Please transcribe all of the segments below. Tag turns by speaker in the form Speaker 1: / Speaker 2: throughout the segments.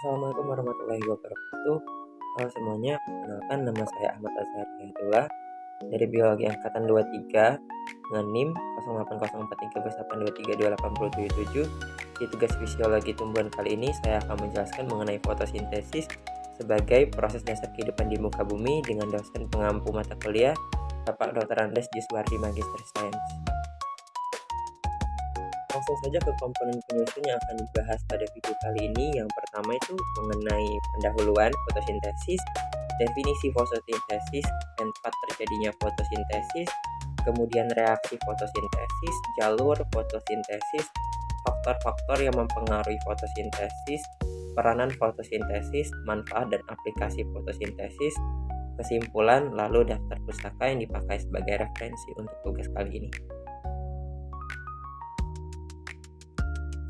Speaker 1: Assalamualaikum warahmatullahi wabarakatuh. Halo semuanya, perkenalkan nama saya Ahmad Azhar Hidayatullah dari Biologi Angkatan 23 dengan NIM 08041381232877. Di tugas fisiologi tumbuhan kali ini saya akan menjelaskan mengenai fotosintesis sebagai proses dasar kehidupan di muka bumi dengan dosen pengampu mata kuliah Bapak Dr. Andes Juswardi Magister Sains. Langsung saja ke komponen penyusun yang akan dibahas pada video kali ini. Yang pertama itu mengenai pendahuluan fotosintesis, definisi fotosintesis, tempat terjadinya fotosintesis, kemudian reaksi fotosintesis, jalur fotosintesis, faktor-faktor yang mempengaruhi fotosintesis, peranan fotosintesis, manfaat dan aplikasi fotosintesis, kesimpulan, lalu daftar pustaka yang dipakai sebagai referensi untuk tugas kali ini.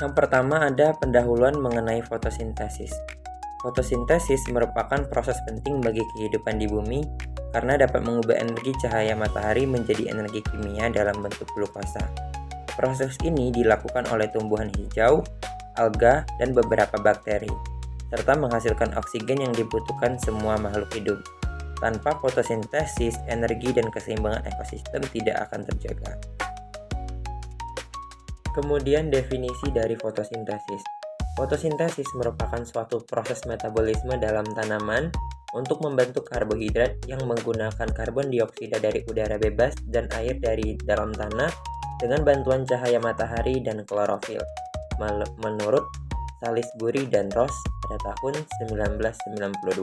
Speaker 1: Yang pertama ada pendahuluan mengenai fotosintesis. Fotosintesis merupakan proses penting bagi kehidupan di bumi karena dapat mengubah energi cahaya matahari menjadi energi kimia dalam bentuk glukosa. Proses ini dilakukan oleh tumbuhan hijau, alga, dan beberapa bakteri, serta menghasilkan oksigen yang dibutuhkan semua makhluk hidup. Tanpa fotosintesis, energi dan keseimbangan ekosistem tidak akan terjaga. Kemudian definisi dari fotosintesis. Fotosintesis merupakan suatu proses metabolisme dalam tanaman untuk membentuk karbohidrat yang menggunakan karbon dioksida dari udara bebas dan air dari dalam tanah dengan bantuan cahaya matahari dan klorofil. Menurut Salisbury dan Ross pada tahun 1992.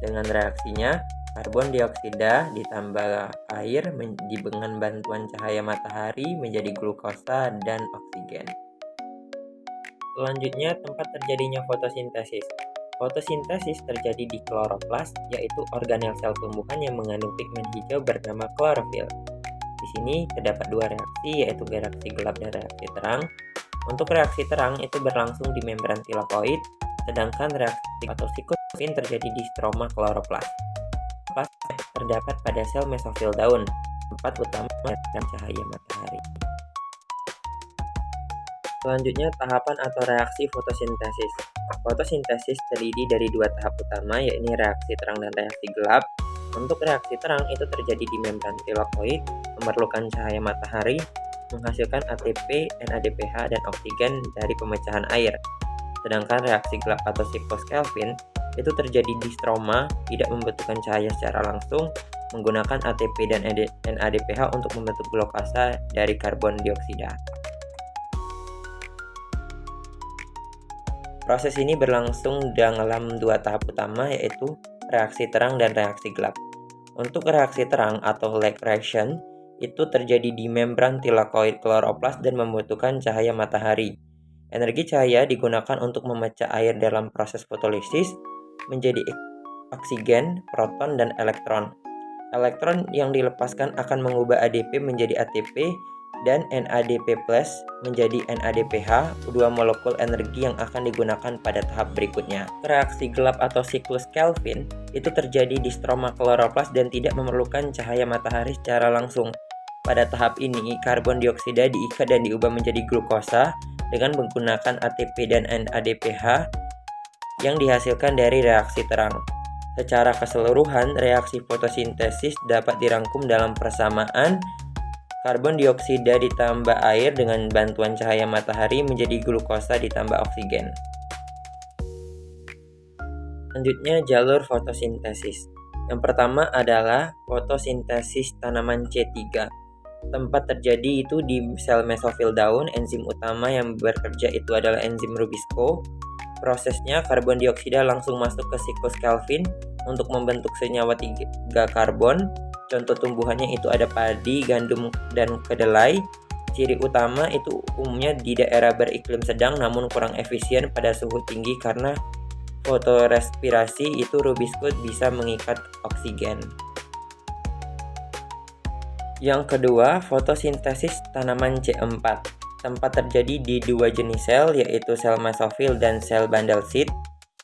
Speaker 1: Dengan reaksinya, karbon dioksida ditambah air dengan bantuan cahaya matahari menjadi glukosa dan oksigen. Selanjutnya, tempat terjadinya fotosintesis. Fotosintesis terjadi di kloroplas, yaitu organel sel tumbuhan yang mengandung pigmen hijau bernama klorofil. Di sini terdapat dua reaksi, yaitu reaksi gelap dan reaksi terang. Untuk reaksi terang itu berlangsung di membran tilakoid, sedangkan reaksi atau siklus terjadi di stroma kloroplas. Terdapat pada sel mesofil daun, tempat utama dan cahaya matahari. Selanjutnya, tahapan atau reaksi fotosintesis. Fotosintesis terdiri dari dua tahap utama, yaitu reaksi terang dan reaksi gelap. Untuk reaksi terang itu terjadi di membran tilakoid, memerlukan cahaya matahari, menghasilkan ATP, NADPH, dan oksigen dari pemecahan air. Sedangkan reaksi gelap atau siklus Kelvin itu terjadi di stroma, tidak membutuhkan cahaya secara langsung, menggunakan ATP dan NADPH untuk membentuk glukosa dari karbon dioksida. Proses ini berlangsung dalam dua tahap utama, yaitu reaksi terang dan reaksi gelap. Untuk reaksi terang atau light reaction itu terjadi di membran tilakoid kloroplas dan membutuhkan cahaya matahari. Energi cahaya digunakan untuk memecah air dalam proses fotolisis menjadi oksigen, proton, dan elektron. Elektron yang dilepaskan akan mengubah ADP menjadi ATP dan NADP+ menjadi NADPH, dua molekul energi yang akan digunakan pada tahap berikutnya. Reaksi gelap atau siklus Kelvin itu terjadi di stroma kloroplas dan tidak memerlukan cahaya matahari secara langsung. Pada tahap ini, karbon dioksida diikat dan diubah menjadi glukosa dengan menggunakan ATP dan NADPH yang dihasilkan dari reaksi terang. Secara keseluruhan, reaksi fotosintesis dapat dirangkum dalam persamaan karbon dioksida ditambah air dengan bantuan cahaya matahari menjadi glukosa ditambah oksigen. Selanjutnya, jalur fotosintesis. Yang pertama adalah fotosintesis tanaman C3. Tempat terjadi itu di sel mesofil daun. Enzim utama yang bekerja itu adalah enzim Rubisco. Prosesnya, karbon dioksida langsung masuk ke siklus Kelvin untuk membentuk senyawa 3 karbon. Contoh tumbuhannya itu ada padi, gandum, dan kedelai. Ciri utama itu umumnya di daerah beriklim sedang namun kurang efisien pada suhu tinggi karena fotorespirasi itu Rubisco bisa mengikat oksigen. Yang kedua, fotosintesis tanaman C4. Tempat terjadi di dua jenis sel, yaitu sel mesofil dan sel bundle seed.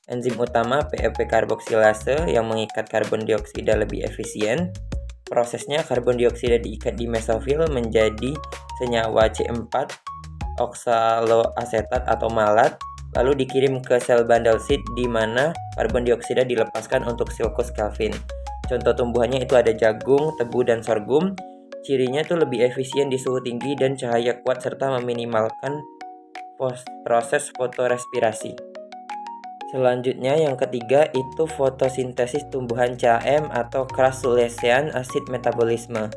Speaker 1: Enzim utama PEP karboksilase yang mengikat karbon dioksida lebih efisien. Prosesnya, karbon dioksida diikat di mesofil menjadi senyawa C4, oksaloasetat atau malat. lalu dikirim ke sel bundle seed di mana karbon dioksida dilepaskan untuk siklus Kelvin. Contoh tumbuhannya itu ada jagung, tebu, dan sorghum. Cirinya itu lebih efisien di suhu tinggi dan cahaya kuat serta meminimalkan proses fotorespirasi. Selanjutnya yang ketiga itu fotosintesis tumbuhan CAM atau crassulacean acid metabolisme.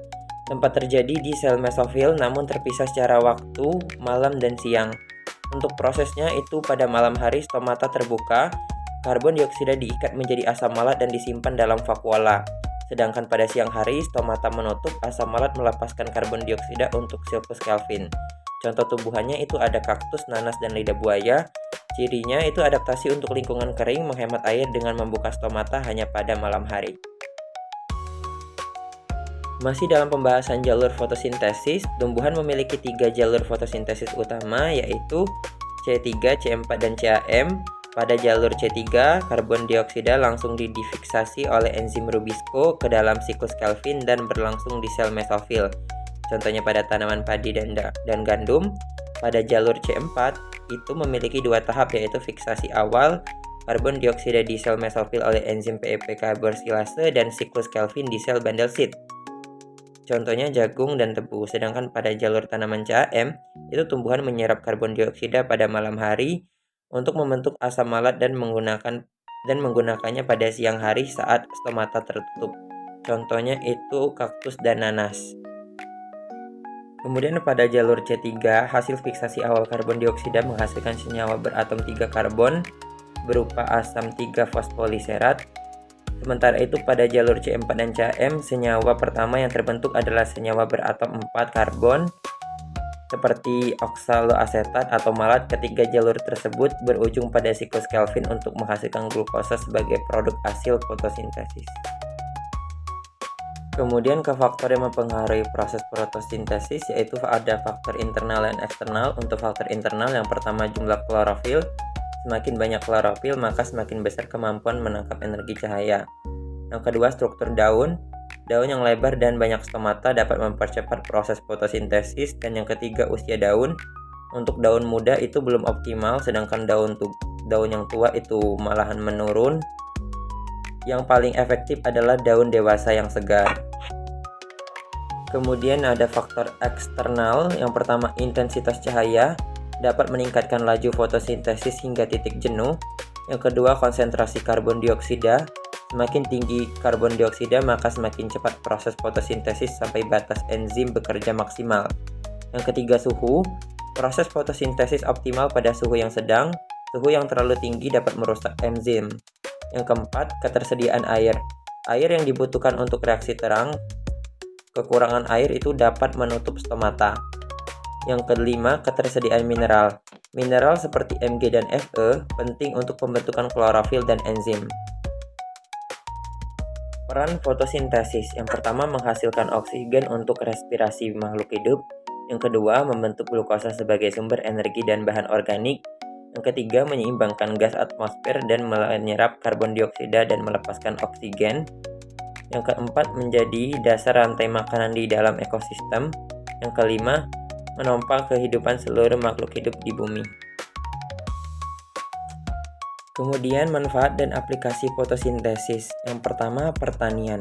Speaker 1: Tempat terjadi di sel mesofil namun terpisah secara waktu, malam dan siang. Untuk prosesnya itu pada malam hari stomata terbuka, karbon dioksida diikat menjadi asam malat dan disimpan dalam vakuola. Sedangkan pada siang hari stomata menutup, asam malat melepaskan karbon dioksida untuk siklus Kelvin. Contoh tumbuhannya itu ada kaktus, nanas, dan lidah buaya. Cirinya itu adaptasi untuk lingkungan kering, menghemat air dengan membuka stomata hanya pada malam hari. Masih dalam pembahasan jalur fotosintesis, tumbuhan memiliki 3 jalur fotosintesis utama yaitu C3, C4, dan CAM. Pada jalur C3, karbon dioksida langsung didifiksasi oleh enzim Rubisco ke dalam siklus Kelvin dan berlangsung di sel mesofil. Contohnya pada tanaman padi dan gandum. Pada jalur C4 itu memiliki 2 tahap yaitu fiksasi awal karbon dioksida di sel mesofil oleh enzim PEP karbosilase dan siklus Kelvin di sel bundle seed. Contohnya jagung dan tebu. Sedangkan pada jalur tanaman CAM, itu tumbuhan menyerap karbon dioksida pada malam hari untuk membentuk asam malat dan menggunakannya pada siang hari saat stomata tertutup. Contohnya itu kaktus dan nanas. Kemudian pada jalur C3, hasil fiksasi awal karbon dioksida menghasilkan senyawa beratom 3 karbon berupa asam 3 fosfoliserat. Sementara itu pada jalur C4 dan CAM, senyawa pertama yang terbentuk adalah senyawa beratom 4 karbon seperti oksaloasetat atau malat. Ketiga jalur tersebut berujung pada siklus Kelvin untuk menghasilkan glukosa sebagai produk hasil fotosintesis. Kemudian ke faktor yang mempengaruhi proses fotosintesis yaitu ada faktor internal dan eksternal. Untuk faktor internal yang pertama jumlah klorofil. Semakin banyak klorofil, maka semakin besar kemampuan menangkap energi cahaya. Yang kedua, struktur daun. Daun yang lebar dan banyak stomata dapat mempercepat proses fotosintesis. Dan yang ketiga, usia daun. Untuk daun muda itu belum optimal, sedangkan daun yang tua itu malahan menurun. Yang paling efektif adalah daun dewasa yang segar. Kemudian ada faktor eksternal. Yang pertama, intensitas cahaya dapat meningkatkan laju fotosintesis hingga titik jenuh. Yang kedua, konsentrasi karbon dioksida. Semakin tinggi karbon dioksida, maka semakin cepat proses fotosintesis sampai batas enzim bekerja maksimal. Yang ketiga, suhu. Proses fotosintesis optimal pada suhu yang sedang. Suhu yang terlalu tinggi dapat merusak enzim. Yang keempat, ketersediaan air. Air yang dibutuhkan untuk reaksi terang. Kekurangan air itu dapat menutup stomata. Yang kelima, ketersediaan mineral. Mineral seperti Mg dan Fe penting untuk pembentukan klorofil dan enzim. Peran fotosintesis. Yang pertama, menghasilkan oksigen untuk respirasi makhluk hidup. Yang kedua, membentuk glukosa sebagai sumber energi dan bahan organik. Yang ketiga, menyeimbangkan gas atmosfer dan menyerap karbon dioksida dan melepaskan oksigen. Yang keempat, menjadi dasar rantai makanan di dalam ekosistem. Yang kelima, menopang kehidupan seluruh makhluk hidup di bumi. Kemudian manfaat dan aplikasi fotosintesis. Yang pertama, pertanian.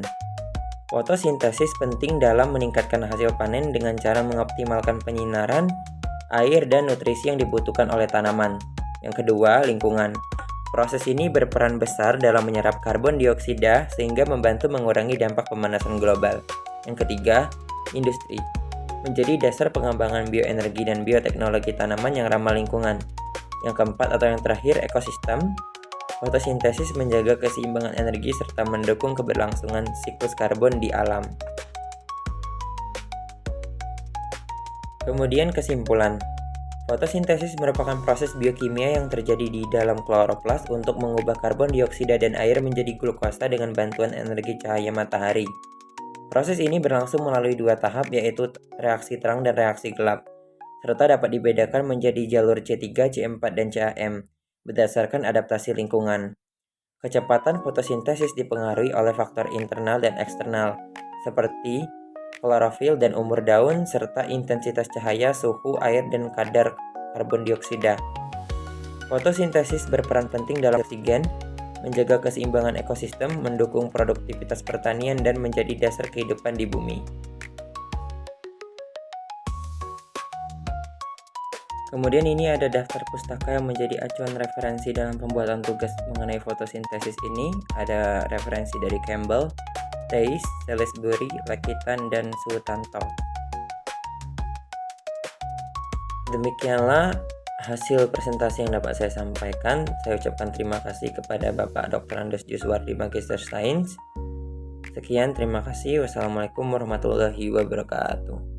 Speaker 1: Fotosintesis penting dalam meningkatkan hasil panen dengan cara mengoptimalkan penyinaran, air, dan nutrisi yang dibutuhkan oleh tanaman. Yang kedua, lingkungan. Proses ini berperan besar dalam menyerap karbon dioksida sehingga membantu mengurangi dampak pemanasan global. Yang ketiga, industri. Menjadi dasar pengembangan bioenergi dan bioteknologi tanaman yang ramah lingkungan. Yang keempat atau yang terakhir, ekosistem. Fotosintesis menjaga keseimbangan energi serta mendukung keberlangsungan siklus karbon di alam. Kemudian kesimpulan. Fotosintesis merupakan proses biokimia yang terjadi di dalam kloroplas untuk mengubah karbon dioksida dan air menjadi glukosa dengan bantuan energi cahaya matahari. Proses ini berlangsung melalui 2 tahap yaitu reaksi terang dan reaksi gelap, serta dapat dibedakan menjadi jalur C3, C4, dan CAM berdasarkan adaptasi lingkungan. Kecepatan fotosintesis dipengaruhi oleh faktor internal dan eksternal, seperti klorofil dan umur daun, serta intensitas cahaya, suhu, air, dan kadar karbon dioksida. Fotosintesis berperan penting dalam oksigen, menjaga keseimbangan ekosistem, mendukung produktivitas pertanian, dan menjadi dasar kehidupan di bumi. Kemudian ini ada daftar pustaka yang menjadi acuan referensi dalam pembuatan tugas mengenai fotosintesis ini. Ada referensi dari Campbell, Theiss, Salisbury, Lekitan, dan Sutanto. Demikianlah hasil presentasi yang dapat saya sampaikan. Saya ucapkan terima kasih kepada Bapak Dr. Andes Juswardi, Magister Sains. Sekian, terima kasih. Wassalamualaikum warahmatullahi wabarakatuh.